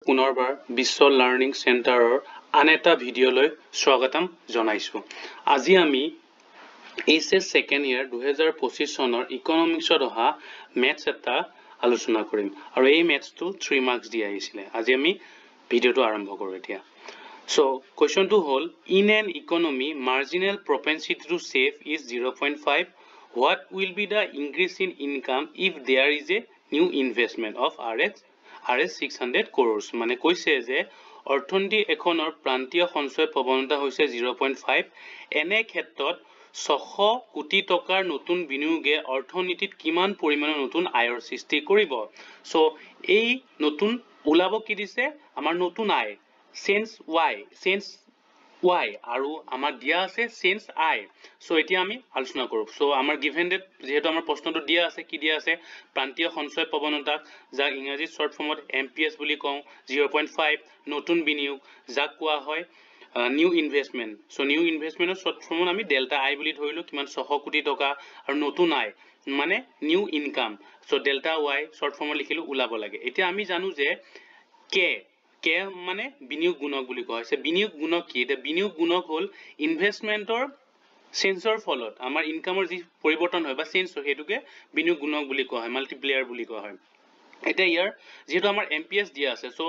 পুনৰবাৰ বিশ্ব লাৰ্নিং চেণ্টাৰৰ আন এটা ভিডিঅ'লৈ স্বাগতম জনাইছো। আজি আমি এইচএছ সেকেন্ড ইয়াৰ 2025 চনৰ ইকনমিক্সত অহা মেথছ এটা আলোচনা কৰিম আৰু এই মেথছটো 3 মাৰ্কছ দি আহিছিলে। আজি আমি ভিডিঅ'টো আৰম্ভ কৰো এতিয়া। So question to hold, in an economy marginal propensity to save is 0.5. What will be the increase in income if there is a new investment of Rs 600 crores? মানে কৈছে যে অৰ্থনীতি এখনৰ প্ৰান্তীয় সঞ্চয় প্ৰৱণতা হৈছে 0.5। এনে ক্ষেত্ৰত 600 কোটি টকাৰ নতুন বিনিয়োগে অৰ্থনীতিত কিমান পৰিমাণৰ নতুন আয়ৰ সৃষ্টি কৰিব? সো এই নতুন ওলাব কি দিছে আমাৰ নতুন আয় sense y আৰু আমাৰ দিয়া আছে sense I। সো এতিয়া আমি আলোচনা কৰো। সো আমাৰ given that যেহেতু আমাৰ প্ৰশ্নটো দিয়া আছে কি দিয়া আছে প্ৰান্তীয় সঞ্চয় প্ৰৱণতা যাক ইংৰাজী শৰ্ট ফৰ্মত MPS বুলি কওঁ 0.5 নতুন বিনিয়োগ যাক কোৱা হয় নিউ ইনভেষ্টমেন্ট। সো নিউ ইনভেষ্টমেন্টৰ শৰ্ট ফৰ্মত আমি ডেল্টা I বুলি ধৰিলো কিমান 600 কোটি টকা আৰু নতুন আয় মানে new income. So delta Y short ফৰ্মত লিখিলো ওলাব লাগে। এতিয়া আমি জানো যে কে মানে বিনিয়োগ গুণক বুলি কোৱা হৈছে। বিনিয়োগ গুণক কি? এটা বিনিয়োগ গুণক হল ইনভেষ্টমেন্টৰ চেঞ্জৰ ফলত আমাৰ ইনকামৰ যি পৰিৱৰ্তন হয় বা চেঞ্জ হয় হেতুকে বিনিয়োগ গুণক বুলি কোৱা হয়, মাল্টিপ্লায়াৰ বুলি কোৱা হয়। এটা ইয়াৰ যেহেতু আমাৰ MPS দিয়া আছে সো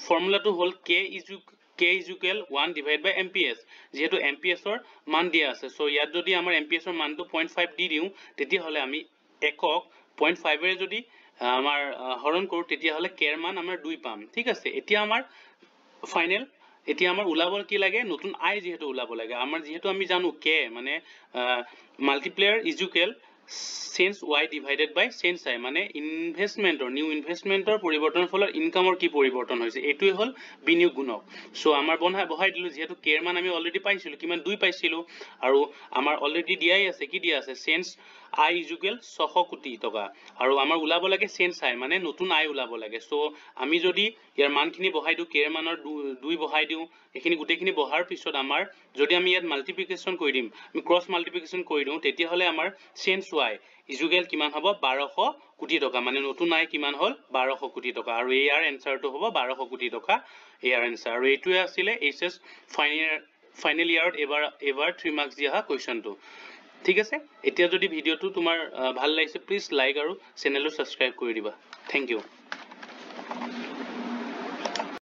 ফৰ্মুলাটো হল K is equal 1 divided by MPS। যেহেতু MPS ৰ মান দিয়া আছে সো ইয়াত যদি আমাৰ MPS ৰ মানটো 0.5 দি দিও তেতিয়া হলে আমি একক 0.5 এৰে যদি আমাৰ হৰণ কৰো তেতিয়া হলে k এৰ মান আমাৰ 2 পাম। ঠিক আছে, এতিয়া আমাৰ ফাইনাল এতিয়া আমাৰ ওলাব কি লাগে নতুন আই যেহেতু ওলাব লাগে আমাৰ যেহেতু আমি জানো k মানে multiplier is equal sense y divided by sense I মানে ইনভেষ্টমেন্টৰ নিউ ইনভেষ্টমেন্টৰ পৰিৱৰ্তনৰ ফলত ইনকামৰ কি পৰিৱৰ্তন হৈছে এইটোই হল বিনিয়োগ গুণক। সো আমাৰ বহাই দিলো যেহেতু k এৰ মান আমি অলৰেডি পাইছিলো কিমান 2 পাইছিলো আৰু আমাৰ অলৰেডি দিয়াই আছে কি দিয়া আছে sense I is equal 600 কোটি টকা আৰু আমাৰ ওলাব লাগে sense I মানে নতুন আয় ওলাব লাগে। সো আমি যদি ইয়াৰ মানখিনি বহাই দিও k এৰ মানৰ 2 বহাই দিও এখিনি গুটেখিনি বহাৰ পিছত আমাৰ যদি আমি ইয়াত মাল্টিপ্লিকেশন কৰি দিম আমি ক্ৰস মাল্টিপ্লিকেশন কৰি দিও তেতিয়া হলে আমাৰ sense y is equal কিমান হ'ব 1200 কোটি টকা মানে নতুন আয় কিমান হল 1200 কোটি টকা আৰু ইয়াৰ এনসাৰটো হ'ব 1200 কোটি টকা ইয়াৰ এনসাৰ। আৰু এইটোৱে আছিল এইচএছ ফাইনাল ইয়াৰত এবাৰ 3 মাৰ্কছ দিয়া কোৱেশ্চনটো। ঠিক আছে, এতিয়া যদি ভিডিওটো তোমাৰ ভাল লাগিছে প্লিজ লাইক আৰু চেনেলটো সাবস্ক্ৰাইব কৰি দিবা। Thank U.